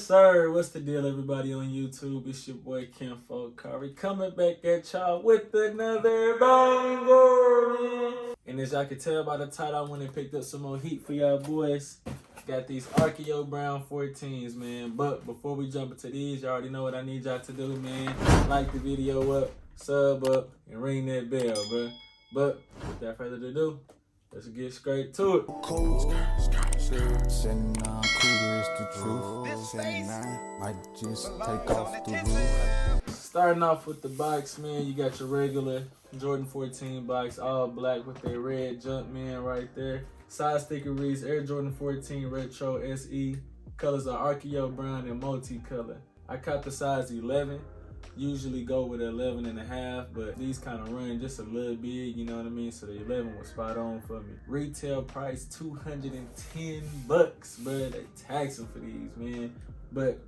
sir. What's the deal, everybody on YouTube? It's your boy KinfolkKari coming back at y'all with another banger. And as y'all can tell by the title, I went and picked up some more heat for y'all boys. Got these Archaeo Brown 14's, man. But before we jump into these, y'all already know what I need y'all to do, man. Like the video up, sub up, and ring that bell, bro. But without further ado, let's get straight to it. Cool. 79 Cougar is the truth. 79 might just take off the roof. Starting off with the box, man, you got your regular Jordan 14 box, all black with that red Jumpman right there. Side sticker reads Air Jordan 14 Retro SE. Colors are Archaeo Brown and multicolor. I caught the size 11. Usually go with 11.5, but these kind of run just a little big, you know what I mean? So the 11 was spot on for me. Retail price $210, but they taxing for these, man. But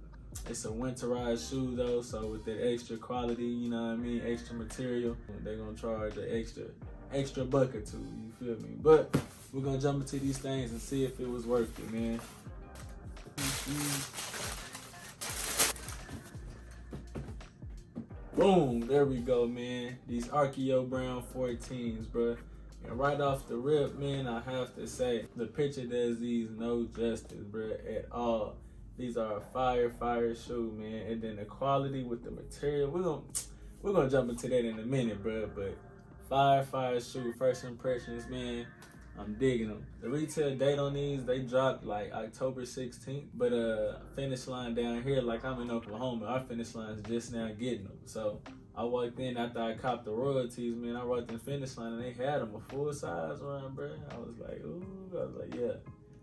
it's a winterized shoe though, so with that extra quality, you know what I mean, extra material, they're gonna charge an extra buck or two, you feel me? But we're gonna jump into these things and see if it was worth it, man. Boom, there we go, man. These Archaeo Brown 14's, bruh. And right off the rip, man, I have to say, the picture does these no justice, bruh, at all. These are a fire shoe, man. And then the quality with the material, we're gonna jump into that in a minute, bruh. But fire shoe, first impressions, man. I'm digging them. The retail date on these, they dropped like October 16th, but finish line down here, like I'm in Oklahoma, our finish line's just now getting them. So I walked in after I copped the royalties, man. I walked in the finish line and they had them a full size run, bro. I was like, ooh, I was like, yeah,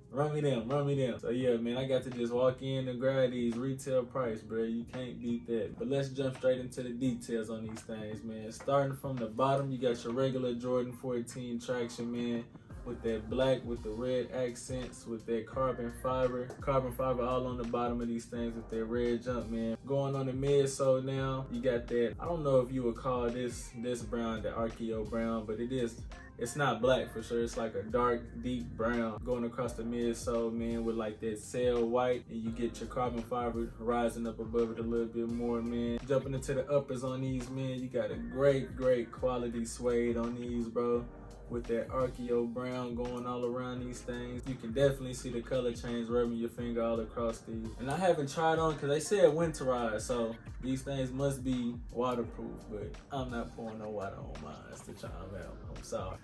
run me them. So yeah, man, I got to just walk in and grab these retail price, bro. You can't beat that. But let's jump straight into the details on these things, man. Starting from the bottom, you got your regular Jordan 14 traction, man, with that black, with the red accents, with that carbon fiber all on the bottom of these things with that red jump, man. Going on the midsole now, you got that, I don't know if you would call this brown the Archaeo Brown, but it's not black for sure. It's like a dark, deep brown going across the midsole, man, with like that sail white, and you get your carbon fiber rising up above it a little bit more, man. Jumping into the uppers on these, man, you got a great quality suede on these, bro, with that Archaeo Brown going all around these things. You can definitely see the color change rubbing your finger all across these. And I haven't tried on because they said winterized, so these things must be waterproof, but I'm not pouring no water on mine to try them out. I'm sorry.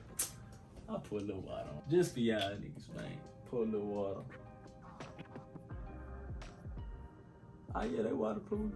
I'll put a little water on. Just for y'all niggas, man. Pour a little water. Oh yeah, they waterproof.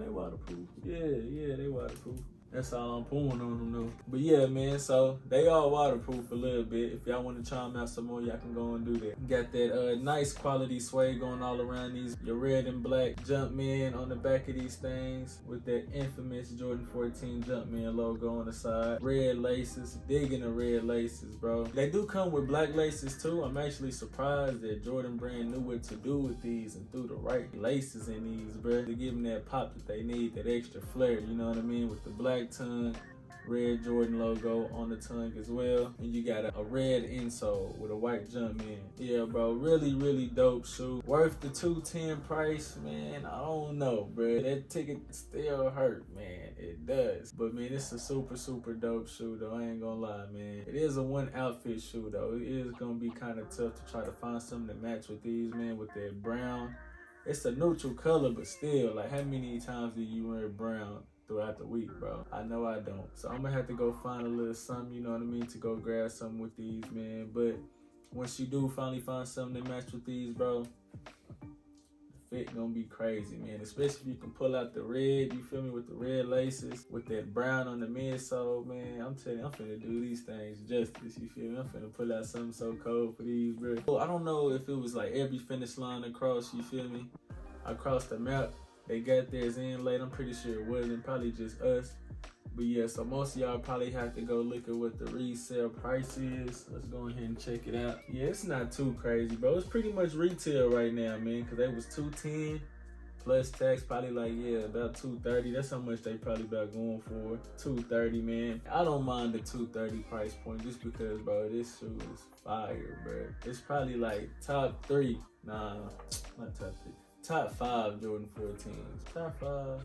Yeah, they waterproof. That's all I'm pouring on them though. But yeah, man, so they all waterproof a little bit. If y'all want to try them out some more, y'all can go and do that. Got that nice quality suede going all around these. Your red and black Jumpman on the back of these things with that infamous Jordan 14 Jumpman logo on the side. Red laces, digging the red laces, bro. They do come with black laces too. I'm actually surprised that Jordan brand knew what to do with these and threw the right laces in these, bro, to give them that pop that they need, that extra flair, you know what I mean, with the black tongue, red Jordan logo on the tongue as well, and you got a red insole with a white jump in. Yeah, bro, really dope shoe. Worth the $210 price, man. I don't know, bro. That ticket still hurt, man. It does. But man, it's a super dope shoe though. I ain't gonna lie, man. It is a one outfit shoe though. It is gonna be kind of tough to try to find something to match with these, man, with that brown. It's a neutral color, but still, like, how many times do you wear brown throughout the week, bro? I know I don't. So I'm gonna have to go find a little something, you know what I mean, to go grab something with these, man. But once you do finally find something to match with these, bro, the fit gonna be crazy, man. Especially if you can pull out the red, you feel me, with the red laces, with that brown on the midsole, man. I'm telling you, I'm finna do these things justice, you feel me? I'm finna pull out something so cold for these, bro. Well, I don't know if it was like every finish line across, you feel me, across the map, they got theirs in late. I'm pretty sure it wasn't, probably just us. But yeah, so most of y'all probably have to go look at what the resale price is. Let's go ahead and check it out. Yeah, it's not too crazy, bro. It's pretty much retail right now, man, because they was $210 plus tax, probably like, yeah, about $230. That's how much they probably about going for. $230, man. I don't mind the $230 price point just because, bro, this shoe is fire, bro. It's probably like top 3. Nah, not top 3. top 5 Jordan 14s. Top 5.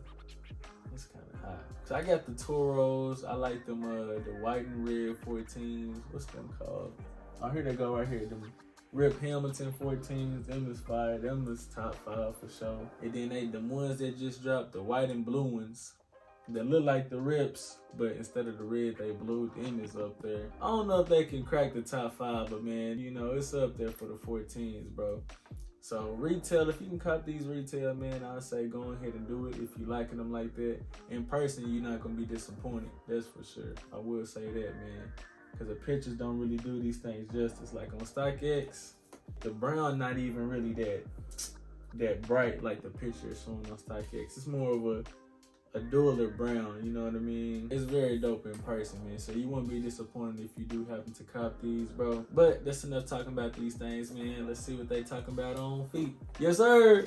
It's kind of high. So I got the Toros. I like them, the white and red 14s. What's them called? Oh, here they go right here. Them Rip Hamilton 14s. Them is fire. Them is top 5 for sure. And then the ones that just dropped, the white and blue ones. That look like the Rips, but instead of the red, they blue. Them is up there. I don't know if they can crack the top 5, but man, you know, it's up there for the 14s, bro. So retail, if you can cop these retail, man, I say go ahead and do it if you liking them like that. In person, you're not gonna be disappointed. That's for sure. I will say that, man, because the pictures don't really do these things justice. Like on StockX, the brown not even really that bright like the picture is showing on StockX. It's more of a duller brown, you know what I mean? It's very dope in person, man. So you won't be disappointed if you do happen to cop these, bro. But that's enough talking about these things, man. Let's see what they talking about on feet. Yes, sir.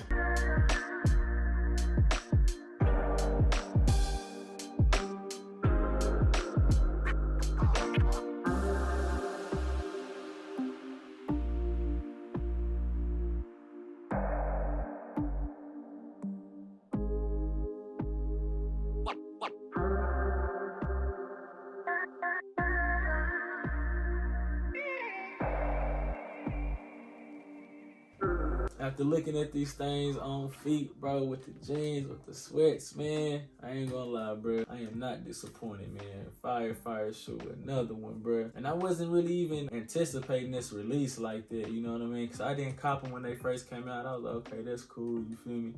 After looking at these things on feet, bro, with the jeans, with the sweats, man, I ain't gonna lie, bro. I am not disappointed, man. Fire shoe, another one, bro. And I wasn't really even anticipating this release like that, you know what I mean? Because I didn't cop them when they first came out. I was like, okay, that's cool, you feel me?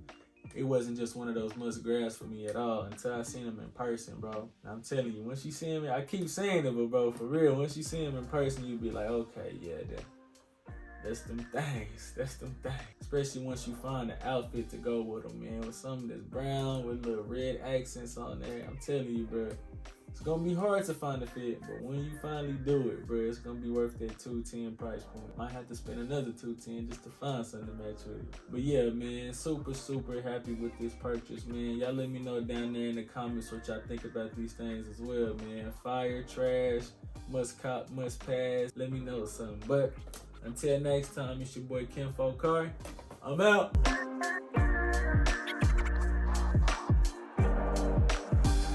It wasn't just one of those must-grabs for me at all until I seen them in person, bro. And I'm telling you, once you see them, I keep saying it, but bro, for real, once you see them in person, you be like, okay, yeah, that's them things. That's them things. Especially once you find the outfit to go with them, man. With something that's brown with little red accents on there. I'm telling you, bro. It's gonna be hard to find a fit, but when you finally do it, bro, it's gonna be worth that $210 price point. Might have to spend another $210 just to find something to match with it. But yeah, man, super happy with this purchase, man. Y'all let me know down there in the comments what y'all think about these things as well, man. Fire, trash, must cop, must pass. Let me know something. But until next time, it's your boy KinfolkKari. I'm out.